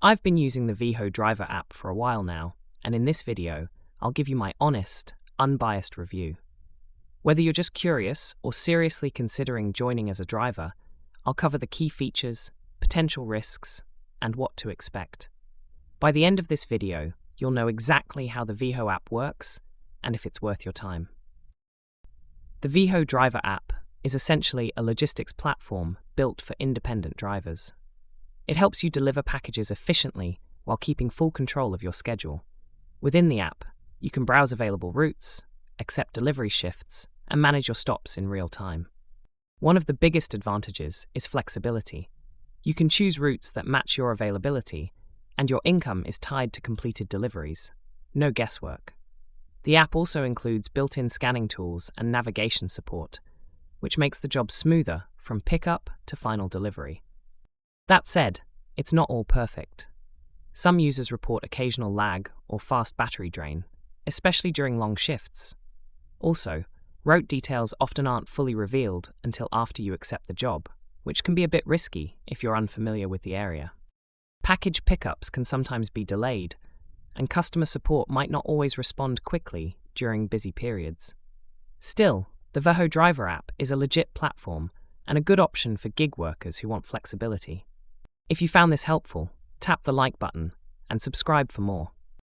I've been using the Veho Driver app for a while now, and in this video, I'll give you my honest, unbiased review. Whether you're just curious or seriously considering joining as a driver, I'll cover the key features, potential risks, and what to expect. By the end of this video, you'll know exactly how the Veho app works and if it's worth your time. The Veho Driver app is essentially a logistics platform built for independent drivers. It helps you deliver packages efficiently while keeping full control of your schedule. Within the app, you can browse available routes, accept delivery shifts, and manage your stops in real time. One of the biggest advantages is flexibility. You can choose routes that match your availability, and your income is tied to completed deliveries. No guesswork. The app also includes built-in scanning tools and navigation support, which makes the job smoother from pickup to final delivery. That said, it's not all perfect. Some users report occasional lag or fast battery drain, especially during long shifts. Also, route details often aren't fully revealed until after you accept the job, which can be a bit risky if you're unfamiliar with the area. Package pickups can sometimes be delayed, and customer support might not always respond quickly during busy periods. Still, the Veho Driver app is a legit platform and a good option for gig workers who want flexibility. If you found this helpful, tap the like button and subscribe for more.